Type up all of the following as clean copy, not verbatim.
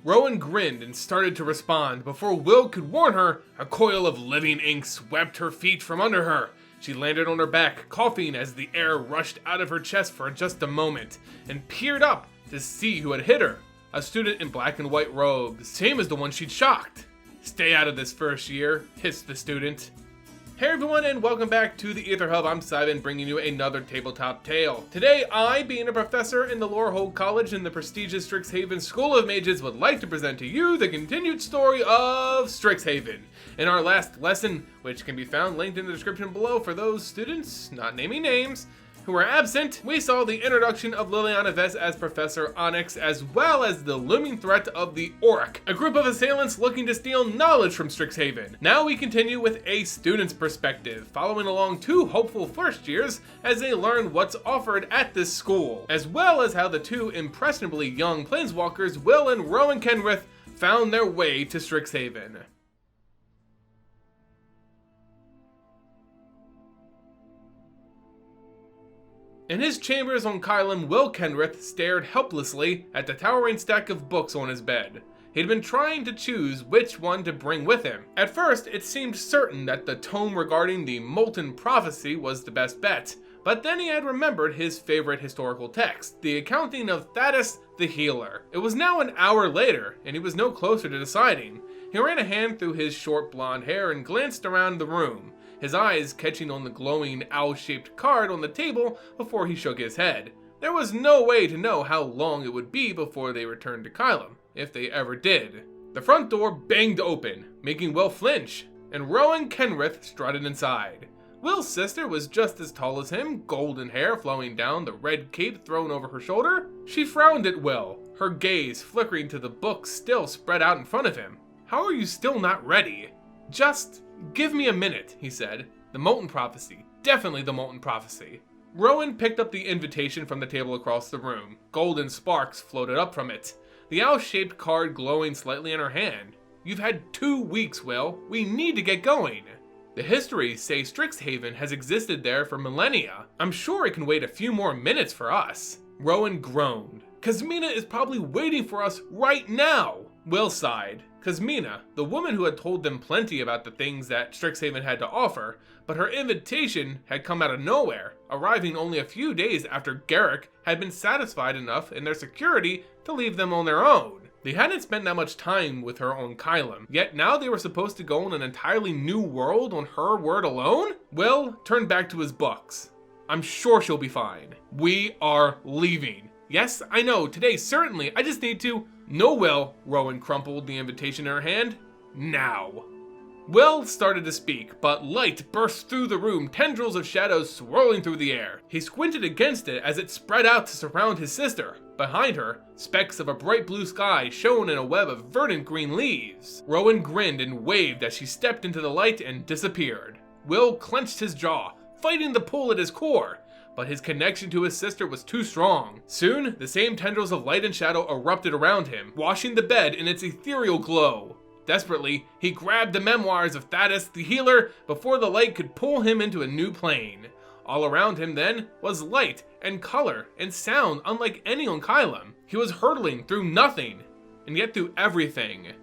Rowan grinned and started to respond. Before Will could warn her, a coil of living ink swept her feet from under her. She landed on her back, coughing as the air rushed out of her chest for just a moment, and peered up to see who had hit her. A student in black and white robes, same as the one she'd shocked. "Stay out of this first year," hissed the student. Hey everyone, and welcome back to the Ether Hub. I'm Simon, bringing you another tabletop tale. Today, I, being a professor in the Lorehold College in the prestigious Strixhaven School of Mages, would like to present to you the continued story of Strixhaven. In our last lesson, which can be found linked in the description below for those students, not naming names, who were absent, we saw the introduction of Liliana Vess as Professor Onyx, as well as the looming threat of the Orc, a group of assailants looking to steal knowledge from Strixhaven. Now we continue with a student's perspective, following along two hopeful first years as they learn what's offered at this school, as well as how the two impressionably young planeswalkers, Will and Rowan Kenrith, found their way to Strixhaven. In his chambers on Kylum, Will Kenrith stared helplessly at the towering stack of books on his bed. He'd been trying to choose which one to bring with him. At first, it seemed certain that the tome regarding the Molten Prophecy was the best bet, but then he had remembered his favorite historical text, the accounting of Thaddeus the Healer. It was now an hour later, and he was no closer to deciding. He ran a hand through his short blonde hair and glanced around the room, his eyes catching on the glowing owl-shaped card on the table before he shook his head. There was no way to know how long it would be before they returned to Kylum, if they ever did. The front door banged open, making Will flinch, and Rowan Kenrith strutted inside. Will's sister was just as tall as him, golden hair flowing down the red cape thrown over her shoulder. She frowned at Will, her gaze flickering to the books still spread out in front of him. "How are you still not ready?" "Just give me a minute," he said. "The Molten Prophecy. Definitely the Molten Prophecy." Rowan picked up the invitation from the table across the room. Golden sparks floated up from it, the owl-shaped card glowing slightly in her hand. "You've had 2 weeks, Will. We need to get going." "The histories say Strixhaven has existed there for millennia. I'm sure it can wait a few more minutes for us." Rowan groaned. "Kazmina is probably waiting for us right now." Will sighed. Kazmina, the woman who had told them plenty about the things that Strixhaven had to offer, but her invitation had come out of nowhere, arriving only a few days after Garrick had been satisfied enough in their security to leave them on their own. They hadn't spent that much time with her on Kylum, yet now they were supposed to go on an entirely new world on her word alone? Will turned back to his books. "I'm sure she'll be fine. We are leaving." "Yes, I know, today certainly, I just need to..." "No, Will," Rowan crumpled the invitation in her hand. "Now." Will started to speak, but light burst through the room, tendrils of shadows swirling through the air. He squinted against it as it spread out to surround his sister. Behind her, specks of a bright blue sky shone in a web of verdant green leaves. Rowan grinned and waved as she stepped into the light and disappeared. Will clenched his jaw, fighting the pull at his core, but his connection to his sister was too strong. Soon, the same tendrils of light and shadow erupted around him, washing the bed in its ethereal glow. Desperately, he grabbed the memoirs of Thaddeus the Healer before the light could pull him into a new plane. All around him then was light and color and sound unlike any on Kylum. He was hurtling through nothing, and yet through everything.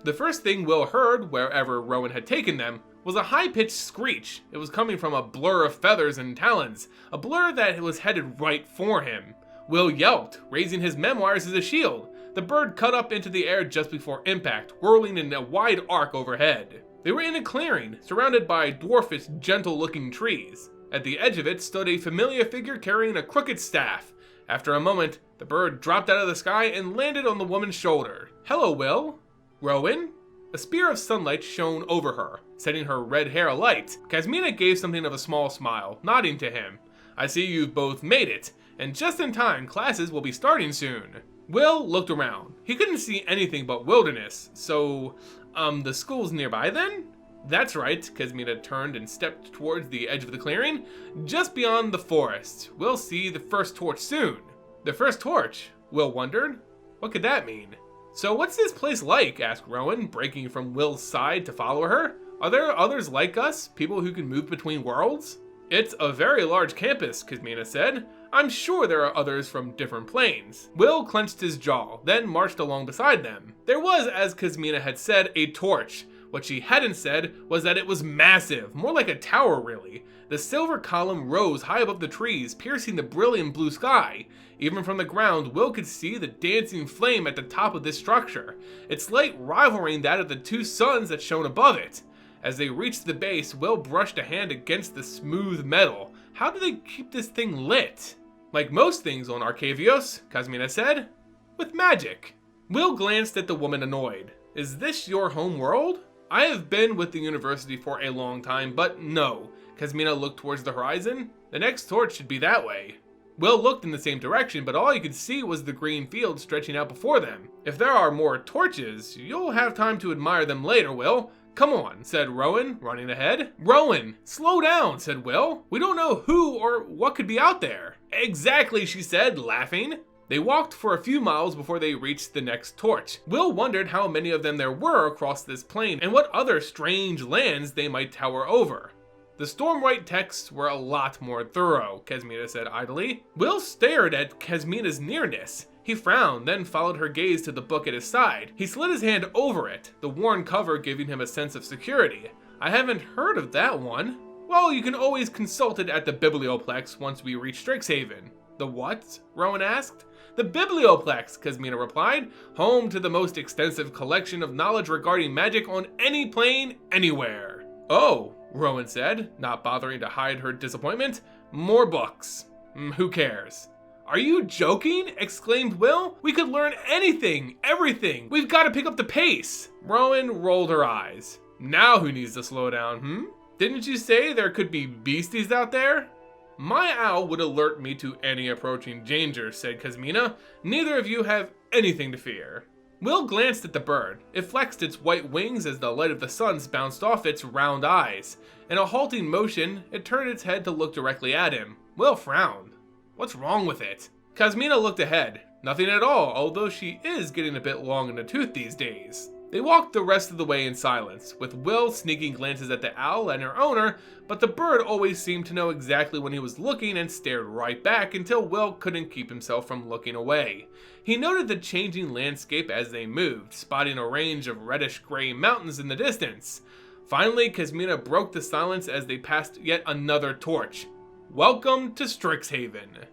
The first thing Will heard, wherever Rowan had taken them, was a high-pitched screech. It was coming from a blur of feathers and talons, a blur that was headed right for him. Will yelped, raising his memoirs as a shield. The bird cut up into the air just before impact, whirling in a wide arc overhead. They were in a clearing, surrounded by dwarfish, gentle-looking trees. At the edge of it stood a familiar figure carrying a crooked staff. After a moment, the bird dropped out of the sky and landed on the woman's shoulder. "Hello, Will." "Rowan?" A spear of sunlight shone over her, setting her red hair alight. Kazmina gave something of a small smile, nodding to him. "I see you've both made it, and just in time, classes will be starting soon." Will looked around. He couldn't see anything but wilderness, so, the school's nearby then? "That's right," Kazmina turned and stepped towards the edge of the clearing. "Just beyond the forest. We'll see the first torch soon." "The first torch?" Will wondered. What could that mean? "So what's this place like?" asked Rowan, breaking from Will's side to follow her. "Are there others like us, people who can move between worlds?" "It's a very large campus," Kazmina said. I'm sure there are others from different planes. Will clenched his jaw, then marched along beside them. There was, as Kazmina had said, a torch. What she hadn't said was that it was massive, more like a tower really. The silver column rose high above the trees, piercing the brilliant blue sky. Even from the ground, Will could see the dancing flame at the top of this structure, its light rivaling that of the two suns that shone above it. As they reached the base, Will brushed a hand against the smooth metal. How do they keep this thing lit? Like most things on Arcavios, Kazmina said, with magic. Will glanced at the woman annoyed. Is this your home world? I have been with the university for a long time, but no. Kazmina looked towards the horizon. The next torch should be that way. Will looked in the same direction, but all he could see was the green field stretching out before them. If there are more torches, you'll have time to admire them later, Will. Come on, said Rowan, running ahead. Rowan, slow down, said Will. We don't know who or what could be out there. Exactly, she said, laughing. They walked for a few miles before they reached the next torch. Will wondered how many of them there were across this plain and what other strange lands they might tower over. The Stormwright texts were a lot more thorough, Kazmina said idly. Will stared at Kazmina's nearness. He frowned, then followed her gaze to the book at his side. He slid his hand over it, the worn cover giving him a sense of security. I haven't heard of that one. Well, you can always consult it at the Biblioplex once we reach Strixhaven. The what? Rowan asked. The Biblioplex, Kazmina replied, home to the most extensive collection of knowledge regarding magic on any plane, anywhere. Oh, Rowan said, not bothering to hide her disappointment. More books. Who cares? Are you joking? Exclaimed Will. We could learn anything, everything. We've got to pick up the pace. Rowan rolled her eyes. Now who needs to slow down, Didn't you say there could be beasties out there? My owl would alert me to any approaching danger, said Kazmina. Neither of you have anything to fear. Will glanced at the bird. It flexed its white wings as the light of the suns bounced off its round eyes. In a halting motion, it turned its head to look directly at him. Will frowned. What's wrong with it? Kazmina looked ahead. Nothing at all, although she is getting a bit long in the tooth these days. They walked the rest of the way in silence, with Will sneaking glances at the owl and her owner, but the bird always seemed to know exactly when he was looking and stared right back until Will couldn't keep himself from looking away. He noted the changing landscape as they moved, spotting a range of reddish-gray mountains in the distance. Finally, Kazmina broke the silence as they passed yet another torch. Welcome to Strixhaven.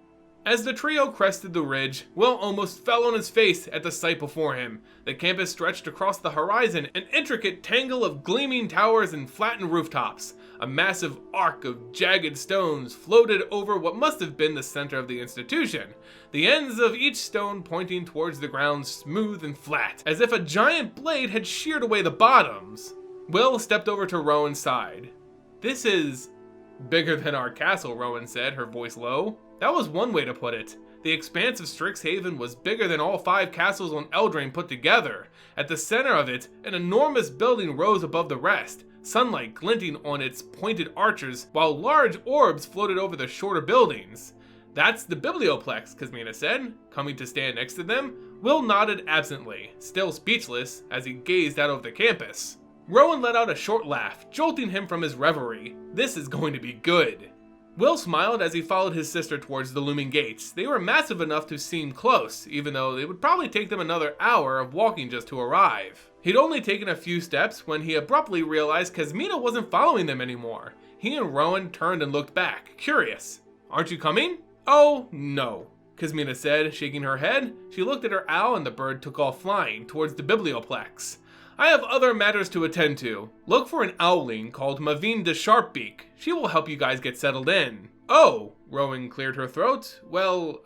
As the trio crested the ridge, Will almost fell on his face at the sight before him. The campus stretched across the horizon, an intricate tangle of gleaming towers and flattened rooftops. A massive arc of jagged stones floated over what must have been the center of the institution, the ends of each stone pointing towards the ground smooth and flat, as if a giant blade had sheared away the bottoms. Will stepped over to Rowan's side. This is bigger than our castle, Rowan said, her voice low. That was one way to put it. The expanse of Strixhaven was bigger than all 5 castles on Eldraine put together. At the center of it, an enormous building rose above the rest, sunlight glinting on its pointed arches, while large orbs floated over the shorter buildings. That's the Biblioplex, Kazmina said, coming to stand next to them. Will nodded absently, still speechless, as he gazed out over the campus. Rowan let out a short laugh, jolting him from his reverie. This is going to be good. Will smiled as he followed his sister towards the looming gates. They were massive enough to seem close, even though it would probably take them another hour of walking just to arrive. He'd only taken a few steps when he abruptly realized Kazmina wasn't following them anymore. He and Rowan turned and looked back, curious. Aren't you coming? Oh, no, Kazmina said, shaking her head. She looked at her owl and the bird took off flying towards the Biblioplex. I have other matters to attend to. Look for an owling called Mavine de Sharpbeak. She will help you guys get settled in. Oh, Rowan cleared her throat. Well,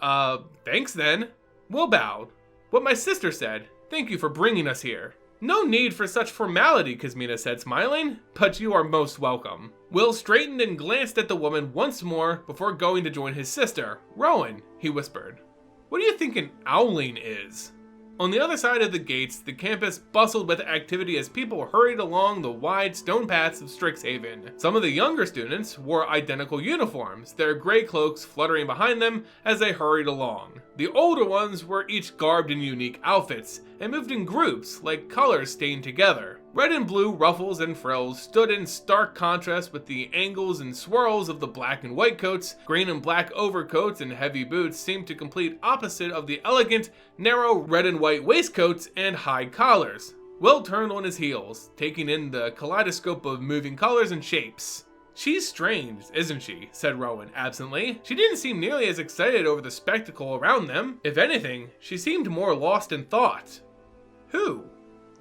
thanks then. Will bowed. What my sister said. Thank you for bringing us here. No need for such formality, Kazmina said, smiling, but you are most welcome. Will straightened and glanced at the woman once more before going to join his sister. Rowan, he whispered. What do you think an owling is? On the other side of the gates, the campus bustled with activity as people hurried along the wide stone paths of Strixhaven. Some of the younger students wore identical uniforms, their gray cloaks fluttering behind them as they hurried along. The older ones were each garbed in unique outfits and moved in groups like colors stained together. Red and blue ruffles and frills stood in stark contrast with the angles and swirls of the black and white coats. Green and black overcoats and heavy boots seemed to complete opposite of the elegant, narrow red and white waistcoats and high collars. Will turned on his heels, taking in the kaleidoscope of moving colors and shapes. "She's strange, isn't she?" said Rowan absently. She didn't seem nearly as excited over the spectacle around them. If anything, she seemed more lost in thought. "Who?"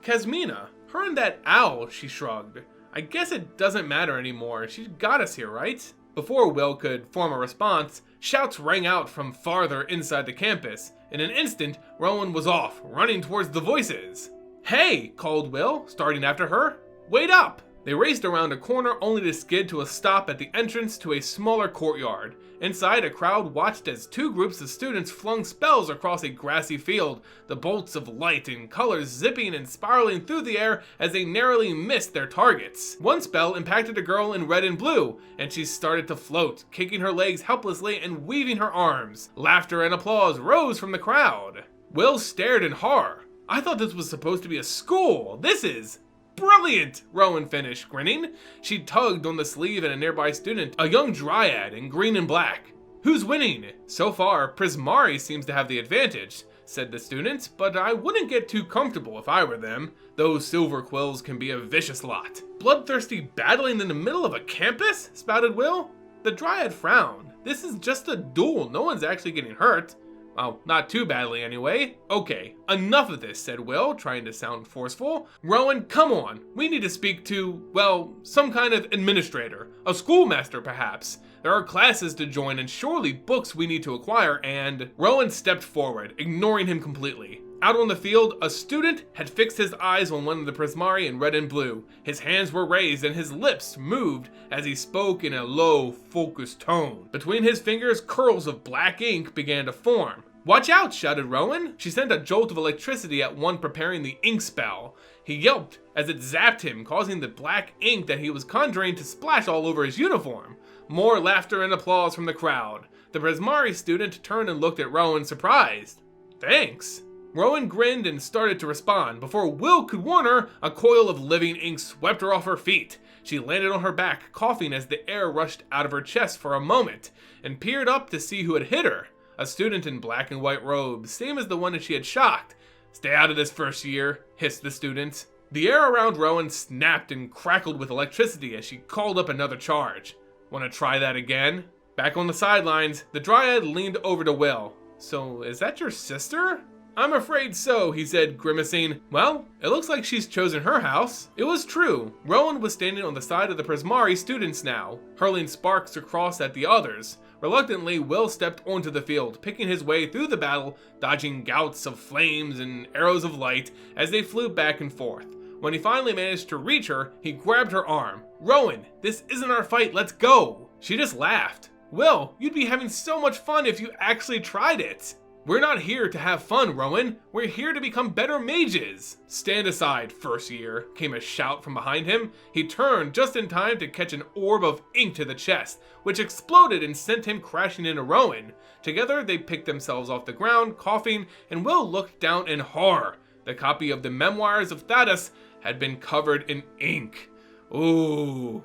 "Kasmina. Her and that owl," she shrugged. "I guess it doesn't matter anymore. She got us here, right?" Before Will could form a response, shouts rang out from farther inside the campus. In an instant, Rowan was off, running towards the voices. "Hey!" called Will, starting after her. "Wait up!" They raced around a corner only to skid to a stop at the entrance to a smaller courtyard. Inside, a crowd watched as two groups of students flung spells across a grassy field, the bolts of light and colors zipping and spiraling through the air as they narrowly missed their targets. One spell impacted a girl in red and blue, and she started to float, kicking her legs helplessly and weaving her arms. Laughter and applause rose from the crowd. Will stared in horror. "I thought this was supposed to be a school. This is brilliant," Rowan finished, grinning. She tugged on the sleeve of a nearby student, a young dryad in green and black. "Who's winning?" "So far, Prismari seems to have the advantage," said the student, "but I wouldn't get too comfortable if I were them. Those silver quills can be a vicious lot." "Bloodthirsty battling in the middle of a campus?" spouted Will. The dryad frowned. "This is just a duel. No one's actually getting hurt. Well, not too badly anyway." "Okay, enough of this," said Will, trying to sound forceful. "Rowan, come on. We need to speak to, well, some kind of administrator. A schoolmaster, perhaps. There are classes to join and surely books we need to acquire and..." Rowan stepped forward, ignoring him completely. Out on the field, a student had fixed his eyes on one of the Prismari in red and blue. His hands were raised and his lips moved as he spoke in a low, focused tone. Between his fingers, curls of black ink began to form. "Watch out!" shouted Rowan. She sent a jolt of electricity at one preparing the ink spell. He yelped as it zapped him, causing the black ink that he was conjuring to splash all over his uniform. More laughter and applause from the crowd. The Prismari student turned and looked at Rowan, surprised. "Thanks." Rowan grinned and started to respond. Before Will could warn her, a coil of living ink swept her off her feet. She landed on her back, coughing as the air rushed out of her chest for a moment, and peered up to see who had hit her. A student in black and white robes, same as the one that she had shocked. "Stay out of this first year," hissed the student. The air around Rowan snapped and crackled with electricity as she called up another charge. "Want to try that again?" Back on the sidelines, the dryad leaned over to Will. "So, is that your sister?" "I'm afraid so," he said, grimacing. "Well, it looks like she's chosen her house." It was true. Rowan was standing on the side of the Prismari students now, hurling sparks across at the others. Reluctantly, Will stepped onto the field, picking his way through the battle, dodging gouts of flames and arrows of light as they flew back and forth. When he finally managed to reach her, he grabbed her arm. "Rowan, this isn't our fight, let's go." She just laughed. "Will, you'd be having so much fun if you actually tried it." "We're not here to have fun, Rowan. We're here to become better mages." "Stand aside, first year," came a shout from behind him. He turned just in time to catch an orb of ink to the chest, which exploded and sent him crashing into Rowan. Together, they picked themselves off the ground, coughing, and Will looked down in horror. The copy of the Memoirs of Thaddeus had been covered in ink. Ooh.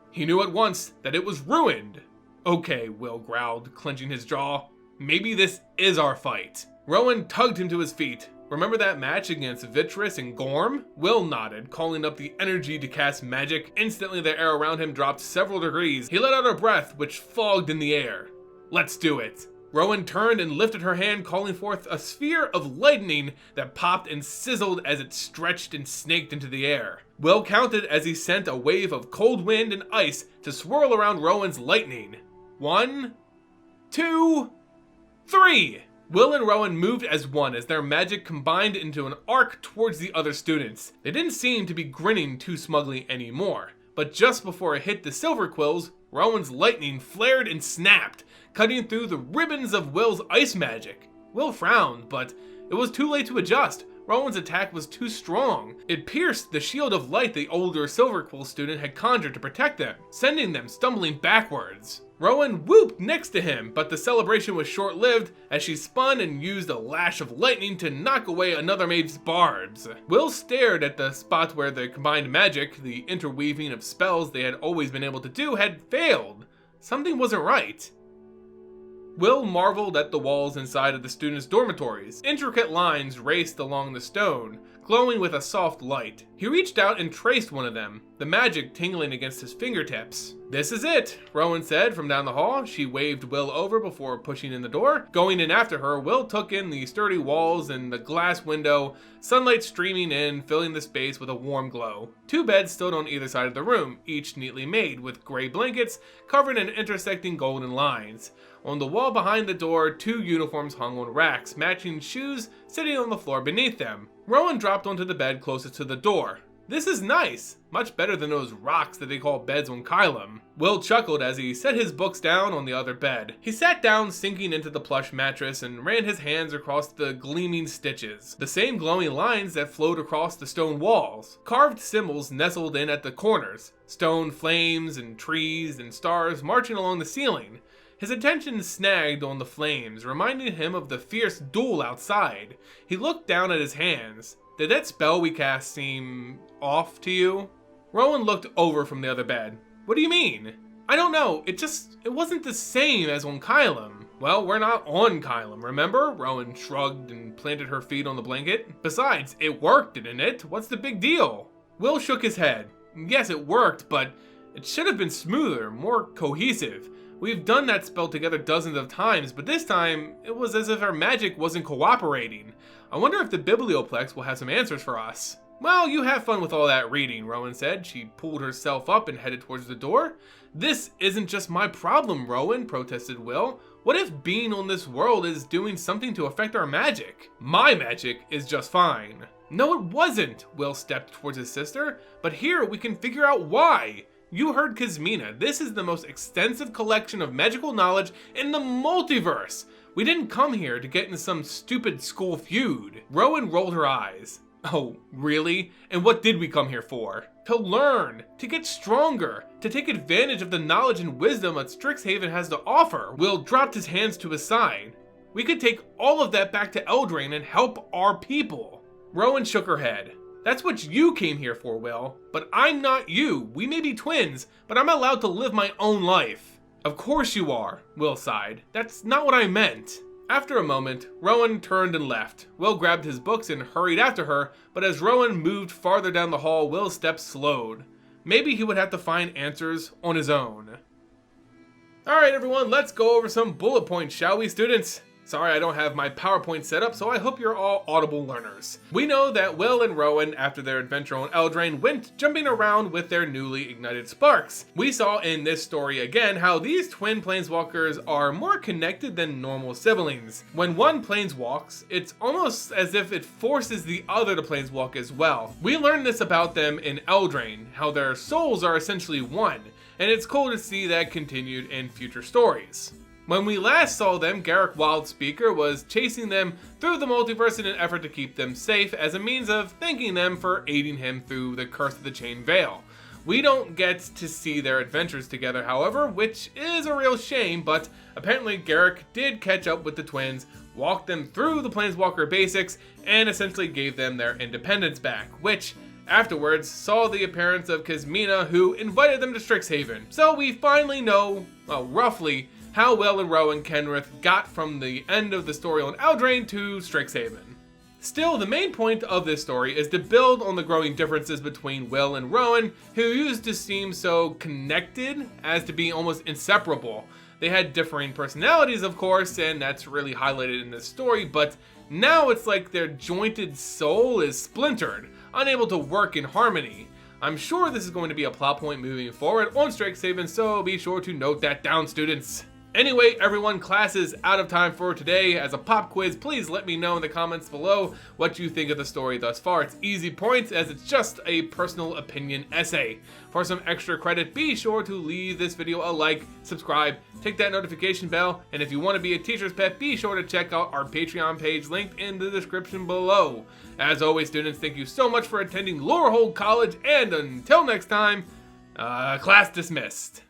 He knew at once that it was ruined. "Okay," Will growled, clenching his jaw. "Maybe this is our fight." Rowan tugged him to his feet. "Remember that match against Vitris and Gorm?" Will nodded, calling up the energy to cast magic. Instantly the air around him dropped several degrees. He let out a breath which fogged in the air. "Let's do it." Rowan turned and lifted her hand, calling forth a sphere of lightning that popped and sizzled as it stretched and snaked into the air. Will counted as he sent a wave of cold wind and ice to swirl around Rowan's lightning. 1, 2, 3! Will and Rowan moved as one as their magic combined into an arc towards the other students. They didn't seem to be grinning too smugly anymore, but just before it hit the silver quills, Rowan's lightning flared and snapped, cutting through the ribbons of Will's ice magic. Will frowned, but it was too late to adjust. Rowan's attack was too strong. It pierced the shield of light the older Silver Quill student had conjured to protect them, sending them stumbling backwards. Rowan whooped next to him, but the celebration was short-lived as she spun and used a lash of lightning to knock away another maid's barbs. Will stared at the spot where the combined magic, the interweaving of spells they had always been able to do, had failed. Something wasn't right. Will marveled at the walls inside of the students' dormitories. Intricate lines raced along the stone, glowing with a soft light. He reached out and traced one of them, the magic tingling against his fingertips. "This is it," Rowan said from down the hall. She waved Will over before pushing in the door. Going in after her, Will took in the sturdy walls and the glass window, sunlight streaming in, filling the space with a warm glow. 2 beds stood on either side of the room, each neatly made, with gray blankets covered in intersecting golden lines. On the wall behind the door, 2 uniforms hung on racks, matching shoes sitting on the floor beneath them. Rowan dropped onto the bed closest to the door. "This is nice. Much better than those rocks that they call beds on Kylum." Will chuckled as he set his books down on the other bed. He sat down, sinking into the plush mattress, and ran his hands across the gleaming stitches. The same glowing lines that flowed across the stone walls. Carved symbols nestled in at the corners. Stone flames and trees and stars marching along the ceiling. His attention snagged on the flames, reminding him of the fierce duel outside. He looked down at his hands. Did that spell we cast seem off to you? Rowan looked over from the other bed. "What do you mean?" "I don't know, it wasn't the same as on Kylum." "Well, we're not on Kylum, remember?" Rowan shrugged and planted her feet on the blanket. "Besides, it worked, didn't it? What's the big deal?" Will shook his head. "Yes, it worked, but it should have been smoother, more cohesive. We've done that spell together dozens of times, but this time, it was as if our magic wasn't cooperating. I wonder if the Biblioplex will have some answers for us." "Well, you have fun with all that reading," Rowan said. She pulled herself up and headed towards the door. "This isn't just my problem, Rowan," protested Will. "What if being on this world is doing something to affect our magic? My magic is just fine." "No, it wasn't," Will stepped towards his sister. "But here we can figure out why. You heard Kazmina. This is the most extensive collection of magical knowledge in the multiverse. We didn't come here to get in some stupid school feud." Rowan rolled her eyes. "Oh, really? And what did we come here for?" "To learn, to get stronger, to take advantage of the knowledge and wisdom that Strixhaven has to offer." Will dropped his hands to his side. "We could take all of that back to Eldraine and help our people." Rowan shook her head. "That's what you came here for, Will. But I'm not you. We may be twins, but I'm allowed to live my own life." "Of course you are," Will sighed. "That's not what I meant." After a moment, Rowan turned and left. Will grabbed his books and hurried after her, but as Rowan moved farther down the hall, Will's steps slowed. Maybe he would have to find answers on his own. Alright everyone, let's go over some bullet points, shall we, students? Sorry I don't have my PowerPoint set up, so I hope you're all audible learners. We know that Will and Rowan, after their adventure on Eldraine, went jumping around with their newly ignited sparks. We saw in this story again how these twin planeswalkers are more connected than normal siblings. When one planeswalks, it's almost as if it forces the other to planeswalk as well. We learned this about them in Eldraine, how their souls are essentially one, and it's cool to see that continued in future stories. When we last saw them, Garruk Wildspeaker was chasing them through the multiverse in an effort to keep them safe as a means of thanking them for aiding him through the Curse of the Chain Veil. We don't get to see their adventures together, however, which is a real shame, but apparently Garruk did catch up with the twins, walked them through the Planeswalker basics, and essentially gave them their independence back, which afterwards saw the appearance of Kazmina, who invited them to Strixhaven. So we finally know, well, roughly, how Will and Rowan Kenrith got from the end of the story on Eldraine to Strixhaven. Still, the main point of this story is to build on the growing differences between Will and Rowan, who used to seem so connected as to be almost inseparable. They had differing personalities, of course, and that's really highlighted in this story, but now it's like their jointed soul is splintered, unable to work in harmony. I'm sure this is going to be a plot point moving forward on Strixhaven, so be sure to note that down, students. Anyway, everyone, class is out of time for today. As a pop quiz, please let me know in the comments below what you think of the story thus far. It's easy points as it's just a personal opinion essay. For some extra credit, be sure to leave this video a like, subscribe, tick that notification bell, and if you want to be a teacher's pet, be sure to check out our Patreon page linked in the description below. As always, students, thank you so much for attending Lowerhold College, and until next time, class dismissed.